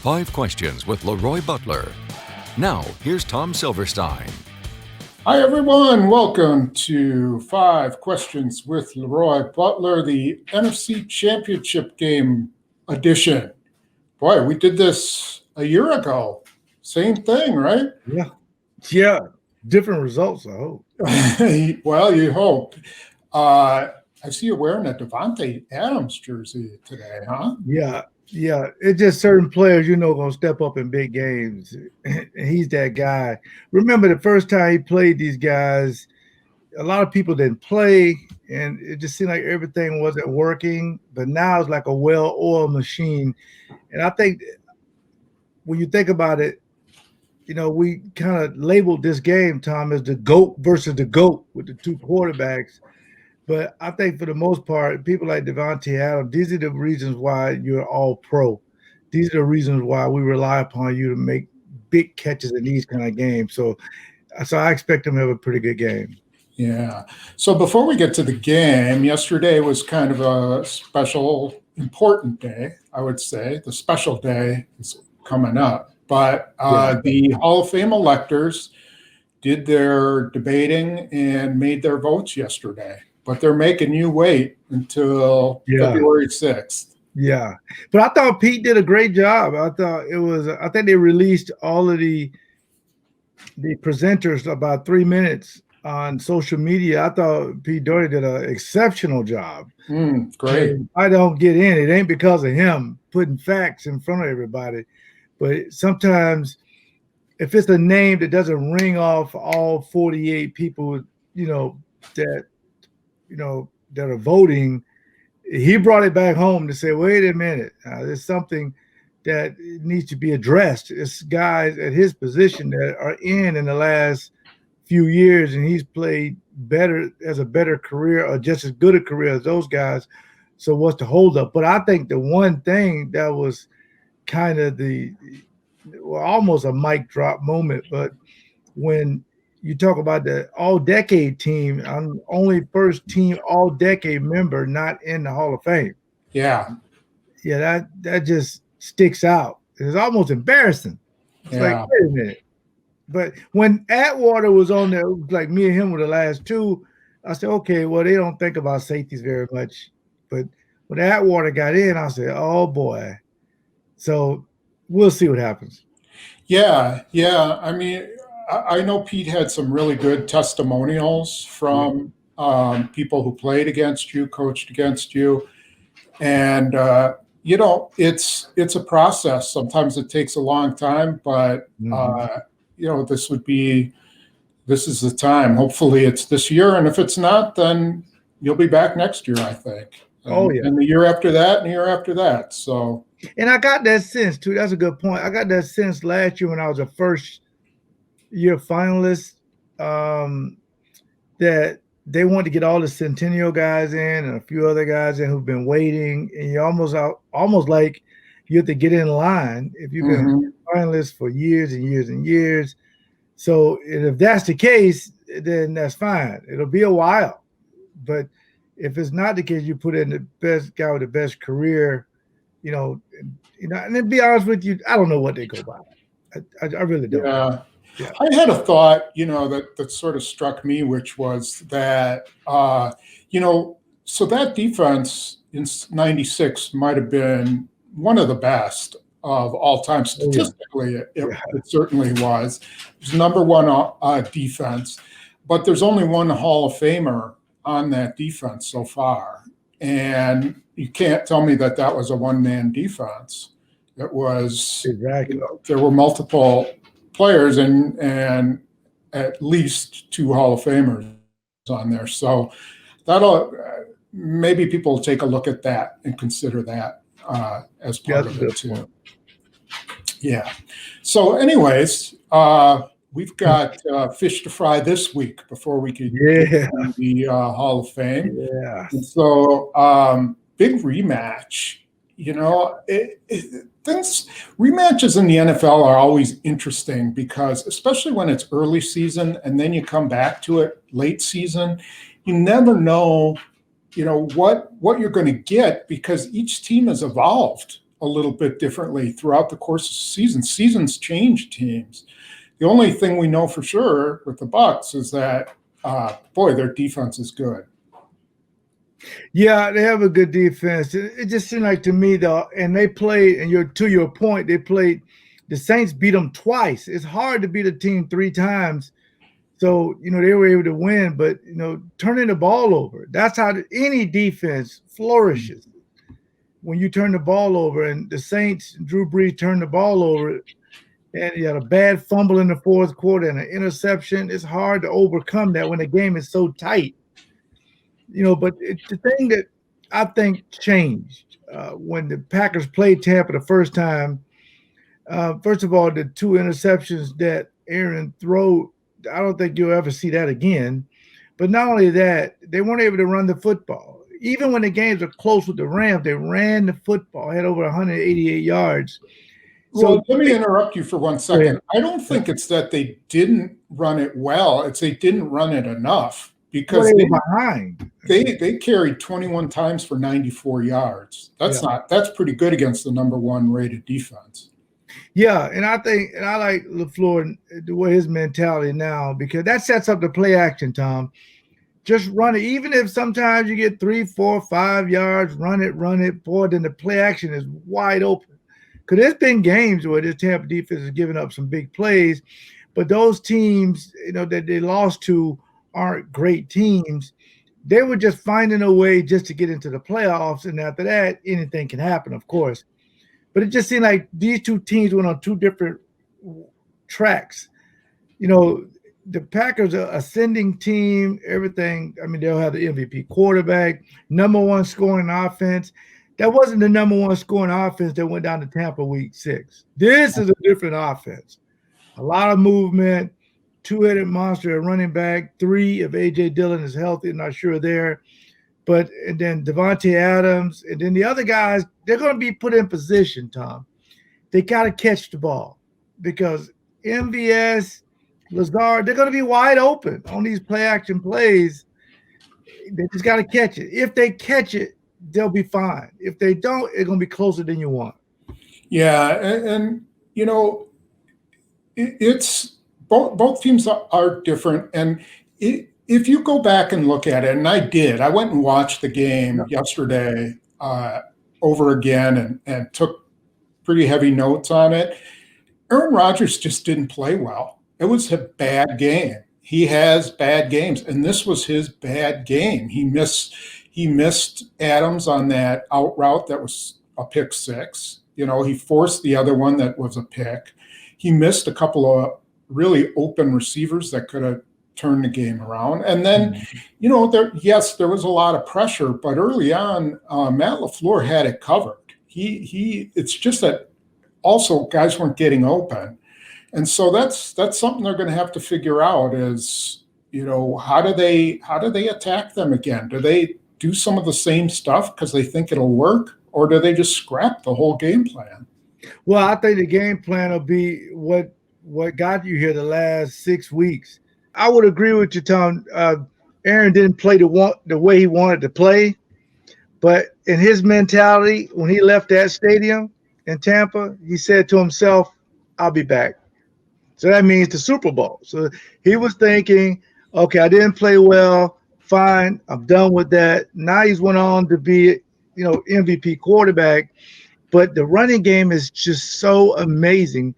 5 Questions with LeRoy Butler. Now, here's Tom Silverstein. Hi, everyone. Welcome to 5 Questions with LeRoy Butler, the NFC Championship Game edition. Boy, we did this a year ago. Same thing, right? Yeah. Different results, I hope. Well, you hope. I see you're wearing a Davante Adams jersey today, huh? Yeah. It's just certain players, going to step up in big games. He's that guy. Remember the first time he played these guys, a lot of people didn't play, and it just seemed like everything wasn't working. But now it's like a well-oiled machine. And I think when you think about it, we kind of labeled this game, Tom, as the GOAT versus the GOAT with the two quarterbacks. But I think for the most part, people like Davante Adams, these are the reasons why you're all pro. These are the reasons why we rely upon you to make big catches in these kind of games. So I expect him to have a pretty good game. Yeah. So before we get to the game, yesterday was kind of a special, important day, I would say. The special day is coming up. But the Hall of Fame electors did their debating and made their votes yesterday. But they're making you wait until February 6th. Yeah. But I thought Pete did a great job. I think they released all of the presenters about 3 minutes on social media. I thought Pete Doherty did an exceptional job. Great. And I don't get in. It ain't because of him putting facts in front of everybody. But sometimes if it's a name that doesn't ring off all 48 people, that are voting, he brought it back home to say, wait a minute, there's something that needs to be addressed. It's guys at his position that are in the last few years, and he's played better, as a better career or just as good a career as those guys. So what's the holdup? But I think the one thing that was kind of almost a mic drop moment, but when you talk about the all-decade team, I'm only first team all-decade member not in the Hall of Fame. Yeah, that just sticks out. It's almost embarrassing. It's like, wait a minute. But when Atwater was on there, it was like me and him were the last two. I said, okay, well, they don't think about safeties very much. But when Atwater got in, I said, oh, boy. So we'll see what happens. Yeah. I mean, I know Pete had some really good testimonials from people who played against you, coached against you. And, it's a process. Sometimes it takes a long time, but, this is the time. Hopefully it's this year. And if it's not, then you'll be back next year, I think. And the year after that and the year after that. So. And I got that sense, too. That's a good point. I got that sense last year when I was a first-year finalist, that they wanted to get all the Sentinel guys in and a few other guys in who've been waiting. And you're almost like you have to get in line if you've been a finalist for years and years and years. So if that's the case, then that's fine. It'll be a while. But if it's not the case, you put in the best guy with the best career, and to be honest with you, I don't know what they go by. I really don't. Yeah. I had a thought, that sort of struck me, which was that, so that defense in '96 might have been one of the best of all time. Statistically, it certainly was. It was number one defense, but there's only one Hall of Famer on that defense so far. And you can't tell me that was a one-man defense. It was exactly. There were multiple players and at least 2 Hall of Famers on there. So that'll maybe people will take a look at that and consider that as part of it too. Point. Yeah. So anyways, we've got fish to fry this week before we could get to the Hall of Fame. Yeah. And so big rematch. Rematches in the NFL are always interesting because, especially when it's early season and then you come back to it late season, you never know, what you're going to get because each team has evolved a little bit differently throughout the course of the season. Seasons change teams. The only thing we know for sure with the Bucs is that, boy, their defense is good. Yeah, they have a good defense. It just seemed like to me though, and they played, and to your point, they played. The Saints beat them twice. It's hard to beat a team 3 times. So, they were able to win, but, turning the ball over, that's how any defense flourishes. When you turn the ball over, and the Saints, Drew Brees turned the ball over, and you had a bad fumble in the fourth quarter and an interception. It's hard to overcome that when the game is so tight. But the thing that I think changed when the Packers played Tampa the first time, first of all, the 2 interceptions that Aaron threw, I don't think you'll ever see that again. But not only that, they weren't able to run the football. Even when the games are close with the Rams, they ran the football, had over 188 yards. So let me interrupt you for 1 second. I don't think it's that they didn't run it well. It's they didn't run it enough because they were behind. They carried 21 times for 94 yards. That's pretty good against the number 1 rated defense. Yeah, and I like LaFleur, the way his mentality now, because that sets up the play action, Tom. Just run it. Even if sometimes you get 3, 4, 5 yards, run it, boy, then the play action is wide open. Because there's been games where this Tampa defense has given up some big plays, but those teams, that they lost to aren't great teams. They were just finding a way just to get into the playoffs, and after that, anything can happen, of course. But it just seemed like these 2 teams went on 2 different tracks. The Packers are ascending team, everything. I mean, they'll have the MVP quarterback, number 1 scoring offense. That wasn't the number 1 scoring offense that went down to Tampa week 6. This is a different offense. A lot of movement, 2-headed monster at running back, 3 if A.J. Dillon is healthy, not sure there. And then Devontae Adams, and then the other guys, they're going to be put in position, Tom. They got to catch the ball because MVS, Lazard, they're going to be wide open on these play-action plays. They just got to catch it. If they catch it, they'll be fine. If they don't, it's going to be closer than you want. Yeah, and it's both teams are different, and if you go back and look at it, and I went and watched the game yesterday over again and took pretty heavy notes on it. Aaron Rodgers just didn't play well. It was a bad game. He has bad games, and this was his bad game. He missed Adams on that out route that was a pick 6. He forced the other one that was a pick. He missed a couple of really open receivers that could have turned the game around. And then, there was a lot of pressure, but early on, Matt LaFleur had it covered. It's just that also guys weren't getting open. And so that's something they're going to have to figure out is, how do they attack them again? Do they do some of the same stuff because they think it'll work, or do they just scrap the whole game plan? Well, I think the game plan will be what got you here the last 6 weeks. I would agree with you, Tom. Aaron didn't play the way he wanted to play, but in his mentality, when he left that stadium in Tampa, he said to himself, "I'll be back." So that means the Super Bowl. So he was thinking, "Okay, I didn't play well. Fine, I'm done with that." Now he's went on to be, MVP quarterback, but the running game is just so amazing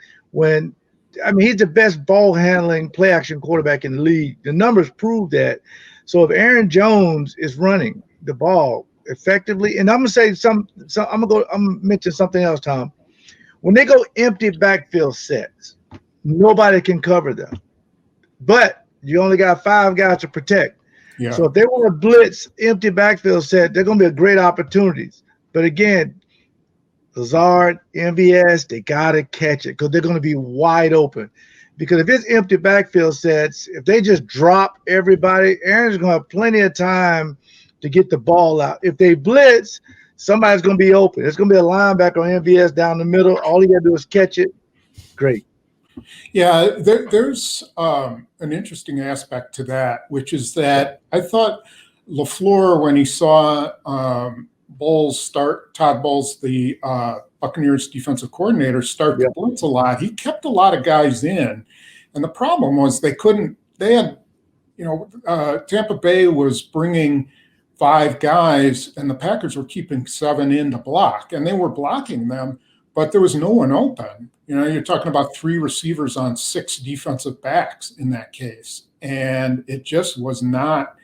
he's the best ball handling play action quarterback in the league. The numbers prove that. So if Aaron Jones is running the ball effectively, and I'm gonna say I'm gonna mention something else, Tom. When they go empty backfield sets, nobody can cover them. But you only got 5 guys to protect. Yeah. So if they want to blitz empty backfield set, they're gonna be a great opportunities. But again, Lazard, MVS, they got to catch it because they're going to be wide open. Because if it's empty backfield sets, if they just drop everybody, Aaron's going to have plenty of time to get the ball out. If they blitz, somebody's going to be open. It's going to be a linebacker on MVS down the middle. All you got to do is catch it. Great. Yeah, there's an interesting aspect to that, which is that I thought LaFleur, when he saw Todd Bowles, the Buccaneers defensive coordinator, start the blitz a lot, he kept a lot of guys in. And the problem was Tampa Bay was bringing 5 guys and the Packers were keeping 7 in to block, and they were blocking them, but there was no one open. You're talking about 3 receivers on 6 defensive backs in that case. And it just was not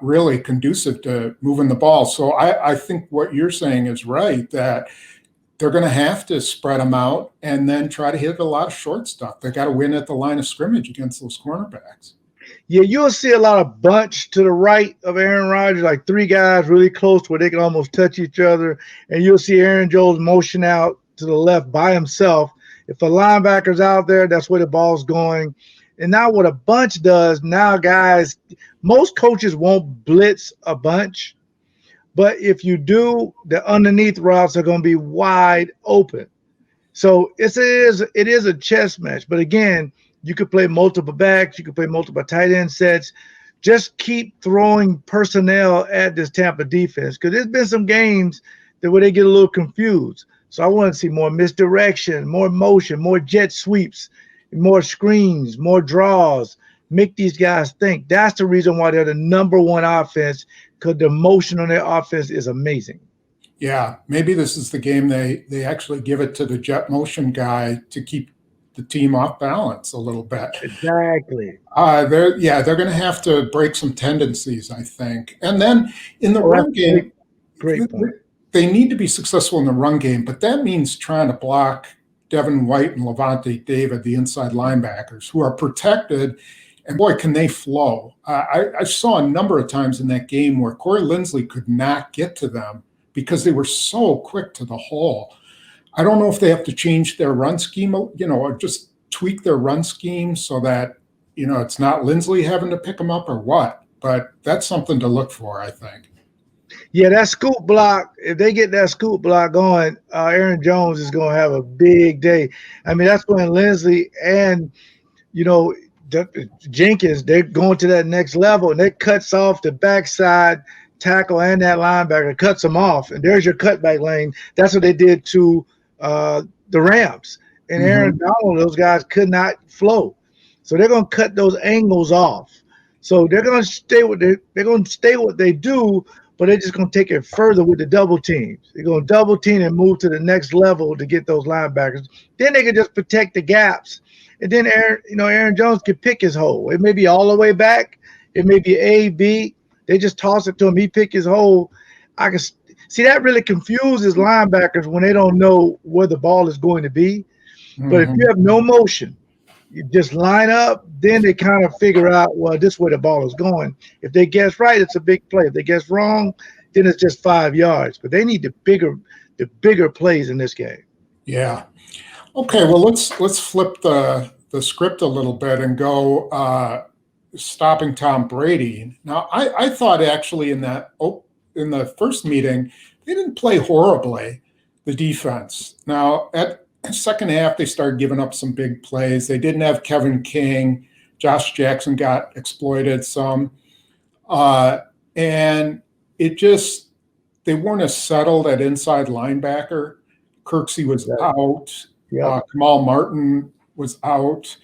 really conducive to moving the ball. So I think what you're saying is right, that they're going to have to spread them out and then try to hit a lot of short stuff. They got to win at the line of scrimmage against those cornerbacks. Yeah, you'll see a lot of bunch to the right of Aaron Rodgers, like 3 guys really close where they can almost touch each other. And you'll see Aaron Jones motion out to the left by himself. If a linebacker's out there, that's where the ball's going. And now what a bunch does, now guys, most coaches won't blitz a bunch. But if you do, the underneath routes are going to be wide open. So it is a chess match. But again, you could play multiple backs. You could play multiple tight end sets. Just keep throwing personnel at this Tampa defense, because there's been some games where they get a little confused. So I want to see more misdirection, more motion, more jet sweeps, more screens, more draws. Make these guys think. That's the reason why they're the number 1 offense, because the motion on their offense is amazing. Yeah, maybe this is the game they actually give it to the jet motion guy to keep the team off balance a little bit. Exactly. They're going to have to break some tendencies, I think. And then in the run game, great point. They need to be successful in the run game, but that means trying to block Devin White and Levante David, the inside linebackers, who are protected. And boy, can they flow. I saw a number of times in that game where Corey Linsley could not get to them because they were so quick to the hole. I don't know if they have to change their run scheme, or just tweak their run scheme so that, it's not Linsley having to pick them up or what. But that's something to look for, I think. Yeah, that scoop block, if they get that scoop block going, Aaron Jones is going to have a big day. I mean, that's when Linsley and, Jenkins, they're going to that next level, and it cuts off the backside tackle and that linebacker, cuts them off, and there's your cutback lane. That's what they did to the Rams. And Aaron Donald, those guys could not flow. So they're going to cut those angles off. So they're going to stay with what they do, but they're just going to take it further with the double teams. They're going to double team and move to the next level to get those linebackers. Then they can just protect the gaps. And then Aaron Jones can pick his hole. It may be all the way back. It may be A, B. They just toss it to him. He pick his hole. I can see that really confuses linebackers when they don't know where the ball is going to be. But if you have no motion, you just line up, then they kind of figure out, well, this is where the ball is going. If they guess right, it's a big play. If they guess wrong, then it's just 5 yards. But they need the bigger plays in this game. Yeah. Okay, well, let's flip the script a little bit and go stopping Tom Brady. Now, I thought actually in the first meeting, they didn't play horribly, the defense. Now, at second half, they started giving up some big plays. They didn't have Kevin King. Josh Jackson got exploited some. And they weren't as settled at inside linebacker. Kirksey was out. Kamal Martin was out.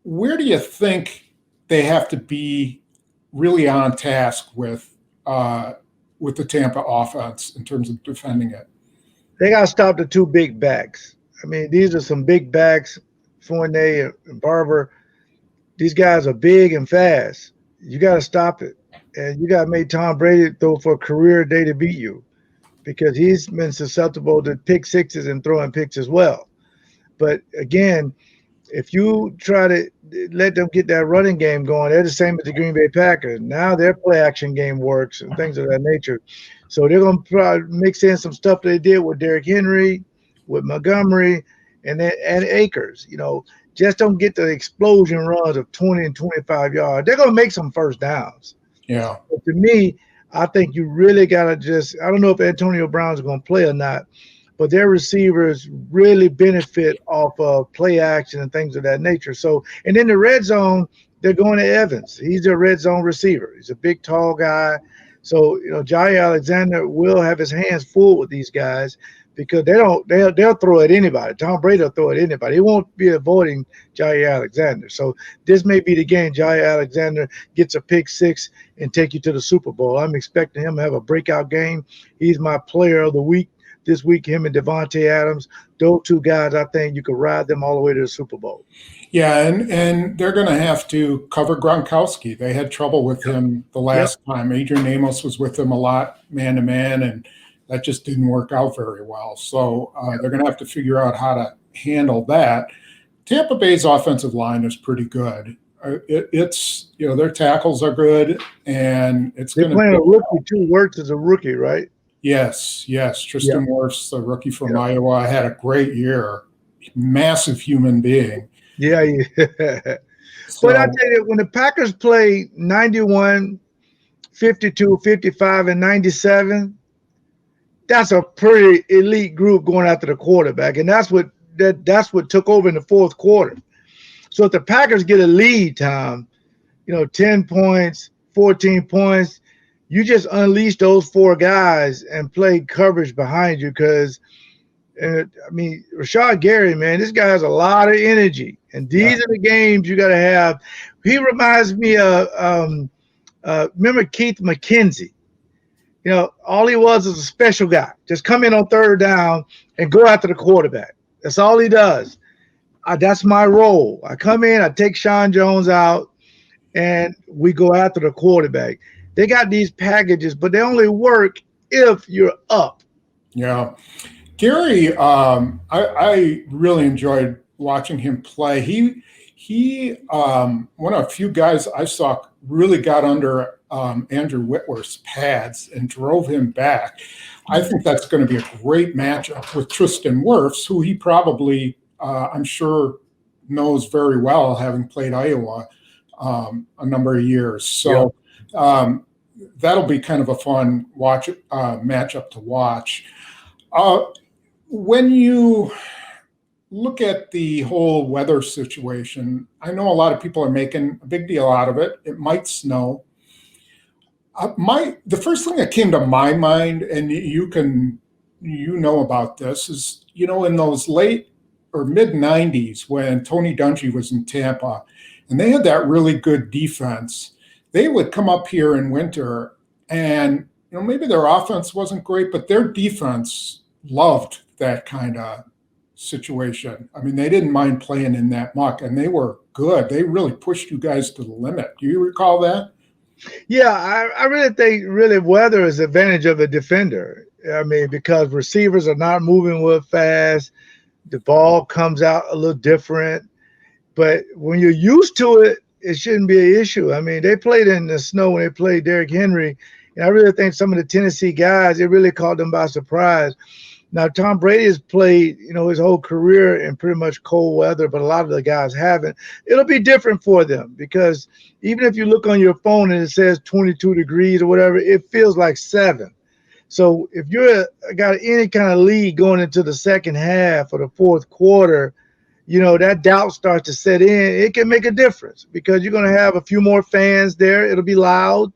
Where do you think they have to be really on task with the Tampa offense in terms of defending it? They got to stop the 2 big backs. I mean, these are some big backs, Fournette and Barber. These guys are big and fast. You got to stop it. And you got to make Tom Brady throw for a career day to beat you, because he's been susceptible to pick sixes and throwing picks as well. But again, if you try to let them get that running game going, they're the same as the Green Bay Packers. Now their play action game works and things of that nature. So they're going to probably mix in some stuff they did with Derrick Henry, with Montgomery, and Akers. Just don't get the explosion runs of 20 and 25 yards. They're going to make some first downs. Yeah. But to me, I think you really got to I don't know if Antonio Brown's going to play or not, but their receivers really benefit off of play action and things of that nature. So, and in the red zone, they're going to Evans. He's a red zone receiver. He's a big, tall guy. So, Jair Alexander will have his hands full with these guys because they'll throw at anybody. Tom Brady will throw at anybody. He won't be avoiding Jair Alexander. So this may be the game Jair Alexander gets a pick six and take you to the Super Bowl. I'm expecting him to have a breakout game. He's my player of the week this week, him and Devontae Adams. Those two guys, I think you could ride them all the way to the Super Bowl. Yeah, and they're going to have to cover Gronkowski. They had trouble with him the last time. Adrian Amos was with him a lot, man-to-man, and that just didn't work out very well. So they're going to have to figure out how to handle that. Tampa Bay's offensive line is pretty good. It's their tackles are good, and it's going to be a rookie too. Wirtz is a rookie, right? Yes. Tristan Wirfs, the rookie from Iowa, had a great year. Massive human being. Yeah. But I tell you, when the Packers play 91, 52, 55, and 97, that's a pretty elite group going after the quarterback, and that's what took over in the fourth quarter. So if the Packers get a lead, Tom, 10 points, 14 points, you just unleash those four guys and play coverage behind you because, Rashad Gary, man, this guy has a lot of energy. And these are the games you got to have. He reminds me of, remember Keith McKenzie? All he was a special guy. Just come in on third down and go after the quarterback. That's all he does. That's my role. I come in, I take Sean Jones out, and we go after the quarterback. They got these packages, but they only work if you're up. Yeah. Gary, I really enjoyed watching him play. He one of a few guys I saw really got under Andrew Whitworth's pads and drove him back. I think that's going to be a great matchup with Tristan Wirfs, who he probably, I'm sure, knows very well, having played Iowa a number of years. So that'll be kind of a fun matchup to watch. When you look at the whole weather situation, I know a lot of people are making a big deal out of it. It might snow. The first thing that came to my mind, and you know about this, is in those late or mid 90s when Tony Dungy was in Tampa, and they had that really good defense. They would come up here in winter, and maybe their offense wasn't great, but their defense loved that kind of situation. They didn't mind playing in that muck, and they were good. They really pushed you guys to the limit. Do you recall that? Yeah, I really think weather is advantage of a defender. Because receivers are not moving real fast. The ball comes out a little different. But when you're used to it, it shouldn't be an issue. They played in the snow when they played Derrick Henry. And I really think some of the Tennessee guys, it really caught them by surprise. Now, Tom Brady has played, his whole career in pretty much cold weather, but a lot of the guys haven't. It'll be different for them because even if you look on your phone and it says 22 degrees or whatever, it feels like 7. So if you're got any kind of lead going into the second half or the fourth quarter, that doubt starts to set in. It can make a difference because you're going to have a few more fans there. It'll be loud.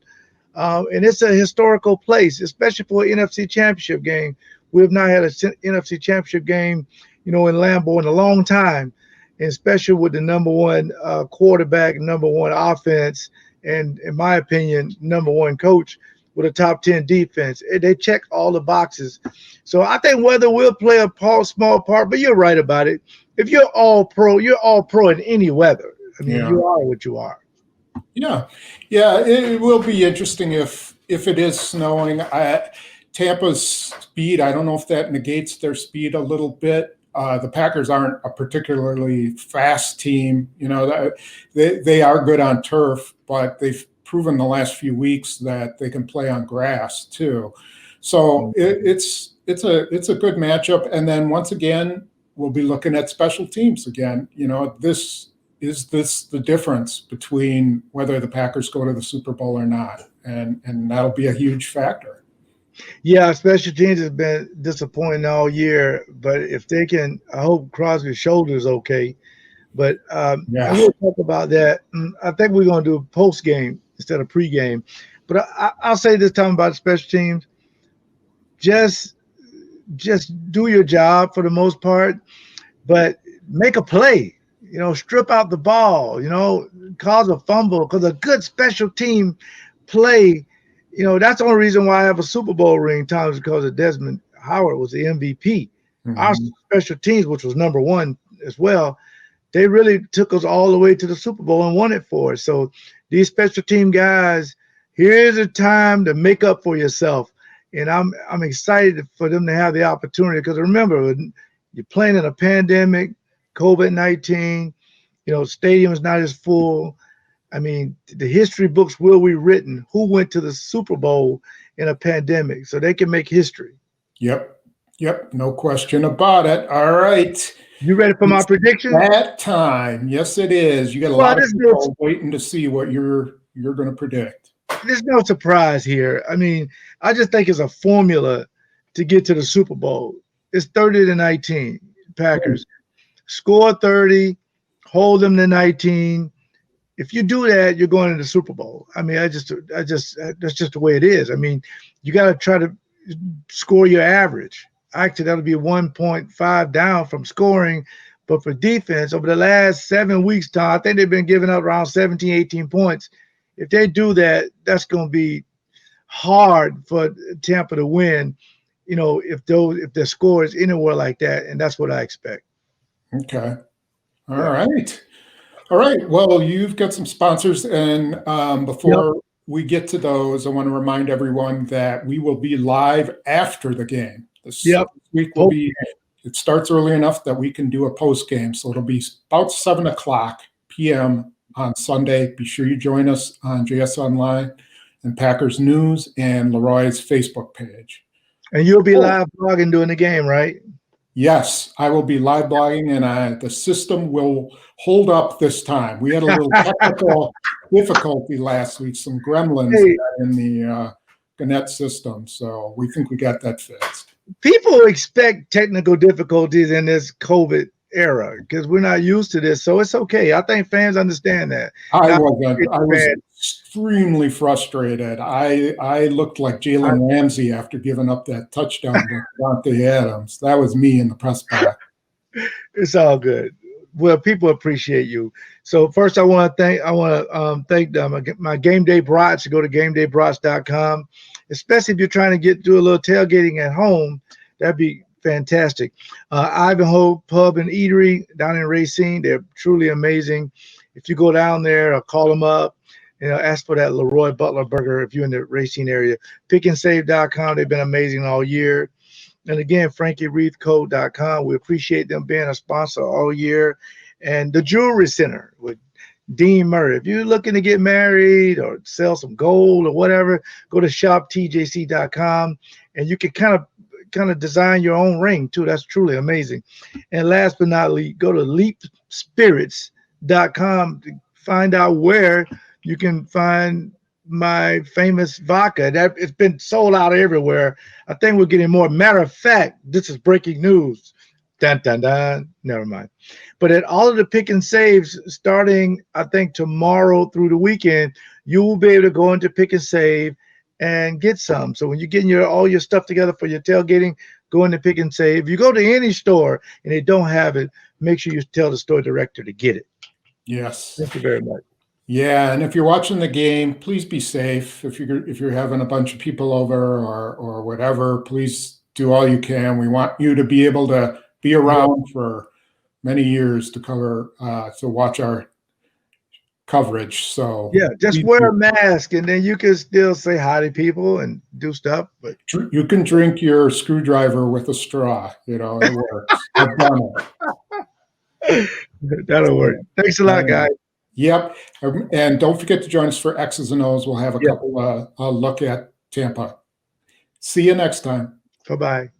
And it's a historical place, especially for an NFC championship game. We have not had an NFC championship game, in Lambeau in a long time, and especially with the number one quarterback, number one offense, and in my opinion, number one coach with a top 10 defense. They check all the boxes. So I think weather will play a small part, but you're right about it. If you're all pro in any weather. You are what you are. Yeah. It will be interesting if it is snowing. Tampa's speed, I don't know if that negates their speed a little bit. The Packers aren't a particularly fast team. They are good on turf, but they've proven the last few weeks that they can play on grass too. So it's a good matchup. And then once again, we'll be looking at special teams again. Is this the difference between whether the Packers go to the Super Bowl or not? And that'll be a huge factor. Yeah, special teams has been disappointing all year, but if they can, I hope Crosby's shoulder is okay. But I will talk about that. I think we're going to do a post game instead of pregame. But I'll say this time about special teams: just do your job for the most part, but make a play. Strip out the ball. Cause a fumble, because a good special team play. That's the only reason why I have a Super Bowl ring, Tom, is because of Desmond Howard was the MVP. Our special teams, which was number one as well, they really took us all the way to the Super Bowl and won it for us. So these special team guys, here's a time to make up for yourself. And I'm excited for them to have the opportunity, because remember, you're playing in a pandemic, COVID-19, stadium is not as full. I mean, the history books will be written who went to the Super Bowl in a pandemic, so they can make history. Yep, no question about it. All right. You ready for my prediction? That time. Yes, it is. You got a lot of people waiting to see what you're going to predict. There's no surprise here. I mean, I just think it's a formula to get to the Super Bowl. It's 30-19, Packers. Score 30, hold them to 19. If you do that, you're going to the Super Bowl. I mean, that's just the way it is. I mean, you got to try to score your average. Actually, that'll be 1.5 down from scoring. But for defense, over the last 7 weeks, Tom, I think they've been giving up around 17, 18 points. If they do that, that's going to be hard for Tampa to win, if their score is anywhere like that. And that's what I expect. Okay. All right. Well, you've got some sponsors. And before we get to those, I want to remind everyone that we will be live after the game. This week will be, it starts early enough that we can do a post game. So it'll be about 7:00 p.m. on Sunday. Be sure you join us on JS Online and Packers News and LeRoy's Facebook page. And you'll be live blogging during the game, right? Yes, I will be live blogging, and the system will hold up this time. We had a little technical difficulty last week, some gremlins in the Gannett system. So we think we got that fixed. People expect technical difficulties in this COVID era because we're not used to this, so it's okay. I think fans understand that. I was extremely frustrated. I looked like Jalen Ramsey after giving up that touchdown to Davante Adams. That was me in the press box. It's all good. Well, people appreciate you. So first, I want to thank my Game Day Brats. Go to GameDayBrats.com, especially if you're trying to do a little tailgating at home. That'd be fantastic. Ivanhoe Pub and Eatery down in Racine. They're truly amazing. If you go down there or call them up, ask for that LeRoy Butler burger if you're in the Racine area. PickandSave.com. They've been amazing all year. And again, FrankieReithCode.com. We appreciate them being a sponsor all year. And the Jewelry Center with Dean Murray. If you're looking to get married or sell some gold or whatever, go to shoptjc.com, and you can kind of design your own ring too. That's truly amazing. And last but not least, go to leapspirits.com to find out where you can find my famous vodka. That it's been sold out everywhere. I think we're getting more. Matter of fact, this is breaking news. Dun, dun, dun. Never mind. But at all of the pick and saves starting, I think, tomorrow through the weekend, you will be able to go into pick and save and get some. So when you're getting all your stuff together for your tailgating, go into pick and save. If you go to any store and they don't have it, make sure you tell the store director to get it. Yes. Thank you very much. Yeah, and if you're watching the game, please be safe. If you're having a bunch of people over or whatever, please do all you can. We want you to be able to be around for many years to watch our coverage. So just wear a mask, and then you can still say hi to people and do stuff. But you can drink your screwdriver with a straw. It works. I've done it. That'll work. Thanks a lot, guys. Yep. And don't forget to join us for X's and O's. We'll have a couple look at Tampa. See you next time. Bye-bye.